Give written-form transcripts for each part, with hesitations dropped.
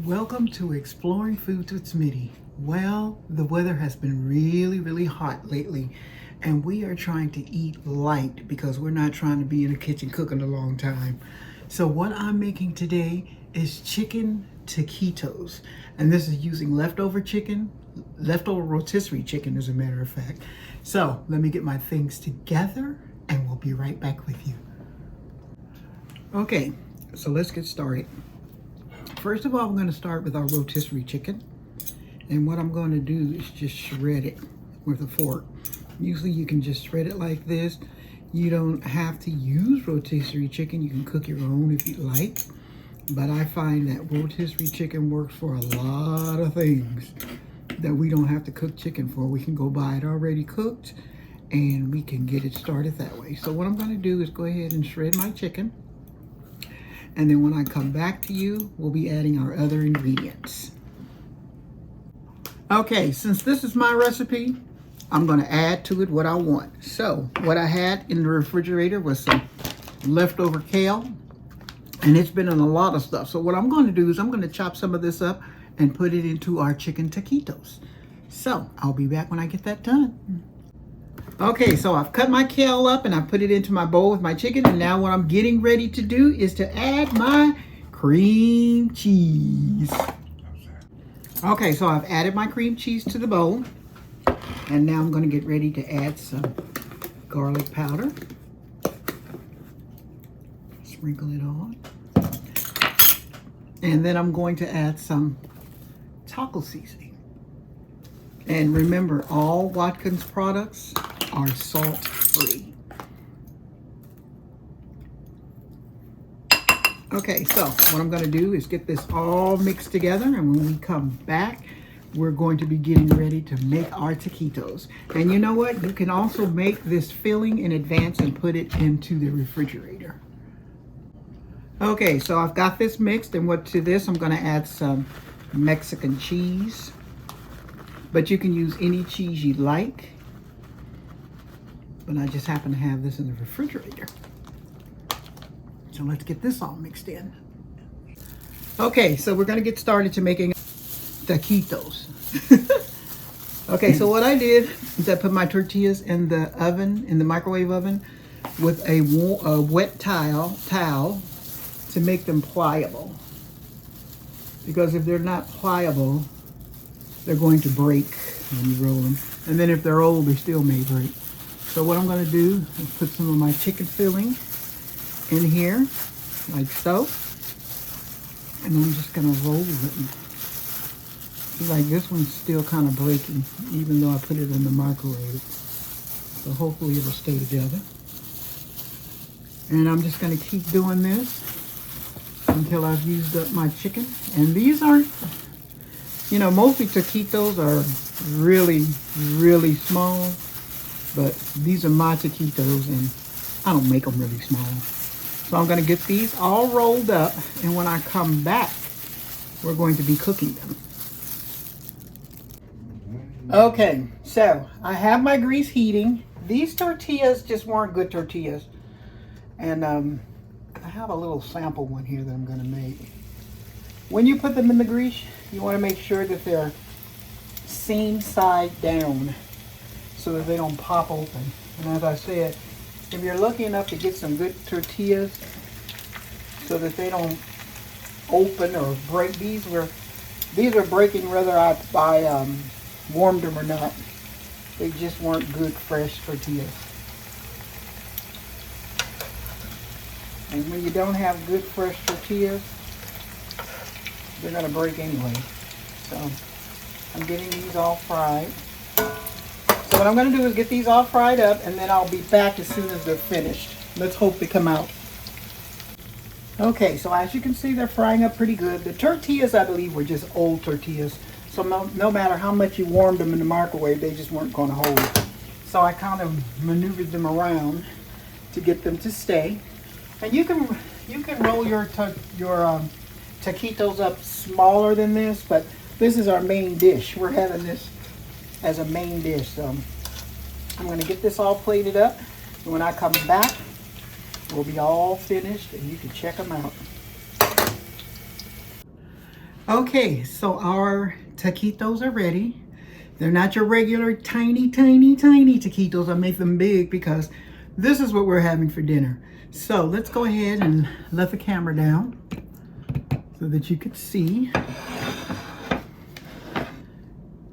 Welcome to Exploring Foods with Smitty. Well, the weather has been really hot lately, and we are trying to eat light because we're not trying to be in the kitchen cooking a long time. So what I'm making today is chicken taquitos, and this is using leftover chicken, leftover rotisserie chicken as a matter of fact. So let me get my things together and we'll be right back with you. Okay, so let's get started. First of all, I'm going to start with our rotisserie chicken. And what I'm going to do is just shred it with a fork. Usually you can just shred it like this. You don't have to use rotisserie chicken. You can cook your own if you like. But I find that rotisserie chicken works for a lot of things that we don't have to cook chicken for. We can go buy it already cooked and we can get it started that way. So what I'm going to do is go ahead and shred my chicken. And then when I come back to you, we'll be adding our other ingredients. Okay, since this is my recipe, I'm going to add to it what I want. So what I had in the refrigerator was some leftover kale, and it's been in a lot of stuff. So what I'm going to do is I'm going to chop some of this up and put it into our chicken taquitos. So I'll be back when I get that done. Okay, so I've cut my kale up and I put it into my bowl with my chicken, and now what I'm getting ready to do is to add my cream cheese. Okay, so I've added my cream cheese to the bowl, and now I'm going to get ready to add some garlic powder. Sprinkle it on. And then I'm going to add some taco seasoning. And remember, all Watkins products are salt-free. Okay, so what I'm going to do is get this all mixed together, and when we come back, we're going to be getting ready to make our taquitos. And you know what? You can also make this filling in advance and put it into the refrigerator. Okay, so I've got this mixed, and to this I'm going to add some Mexican cheese. But you can use any cheese you like. But I just happen to have this in the refrigerator. So let's get this all mixed in. Okay, so we're going to get started to making taquitos. Okay, so what I did is I put my tortillas in the oven, in the microwave oven, with a wet towel to make them pliable. Because if they're not pliable, they're going to break when you roll them. And then if they're old, they still may break. So what I'm going to do is put some of my chicken filling in here, like so. And I'm just going to roll it. See, like this one's still kind of breaking, even though I put it in the microwave. So hopefully it'll stay together. And I'm just going to keep doing this until I've used up my chicken. And these aren't, you know, mostly taquitos are really small. But these are my taquitos, and I don't make them really small. So I'm going to get these all rolled up, and when I come back, we're going to be cooking them. Okay, so I have my grease heating. These tortillas just weren't good tortillas. And I have a little sample one here that I'm going to make. When you put them in the grease, you want to make sure that they're seam side down, so that they don't pop open. And as I said, if you're lucky enough to get some good tortillas so that they don't open or break, these are breaking whether I warmed them or not. They just weren't good fresh tortillas. And when you don't have good fresh tortillas, they're going to break anyway. So I'm getting these all fried. So what I'm going to do is get these all fried up, and then I'll be back as soon as they're finished. Let's hope they come out. Okay, so as you can see, they're frying up pretty good. The tortillas, I believe, were just old tortillas. So no matter how much you warmed them in the microwave, they just weren't going to hold. So I kind of maneuvered them around to get them to stay. And you can roll your taquitos up smaller than this, but this is our main dish. We're having this as a main dish. So I'm going to get this all plated up, and when I come back, we'll be all finished and you can check them out. Okay, so our taquitos are ready. They're not your regular tiny, tiny, tiny taquitos. I make them big because this is what we're having for dinner. So let's go ahead and let the camera down so that you can see.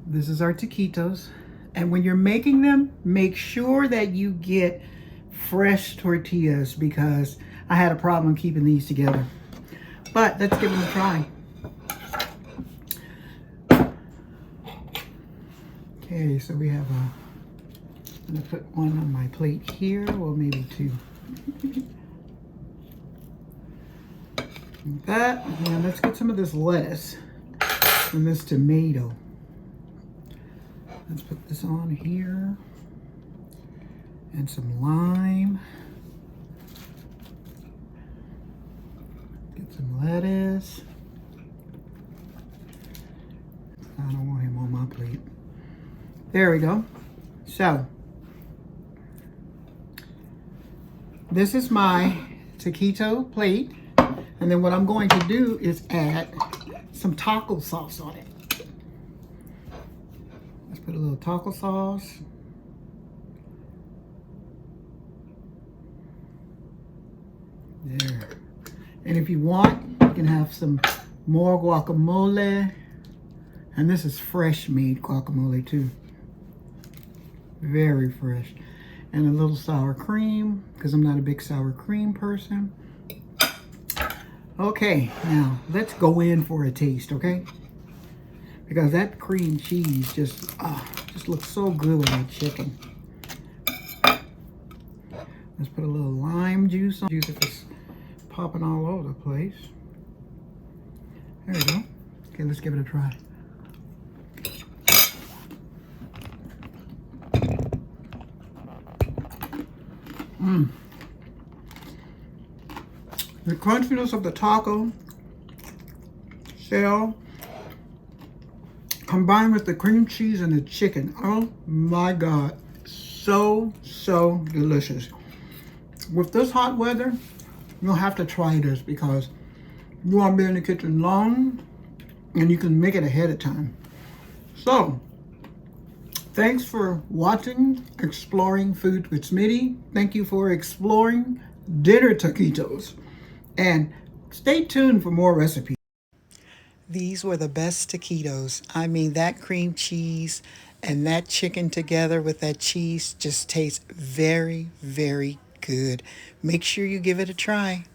This is our taquitos. And when you're making them, make sure that you get fresh tortillas because I had a problem keeping these together. But let's give them a try. Okay, so we have I'm gonna put one on my plate here, or maybe two. Like that, and let's get some of this lettuce and this tomato. Let's put this on here. And some lime. Get some lettuce. I don't want him on my plate. There we go. So, this is my taquito plate. And then what I'm going to do is add some taco sauce on it. Let's put a little taco sauce. There. And if you want, you can have some more guacamole. And this is fresh made guacamole too. Very fresh. And a little sour cream, because I'm not a big sour cream person. Okay, now let's go in for a taste, okay? Because that cream cheese just looks so good with that chicken. Let's put a little lime juice on. Juice if it's popping all over the place. There we go. Okay, let's give it a try. The crunchiness of the taco shell combined with the cream cheese and the chicken. Oh my God. So delicious. With this hot weather, you'll have to try this because you won't be in the kitchen long and you can make it ahead of time. So, thanks for watching Exploring Food with Smitty. Thank you for exploring dinner taquitos. And stay tuned for more recipes. These were the best taquitos. I mean, that cream cheese and that chicken together with that cheese just tastes very good. Make sure you give it a try.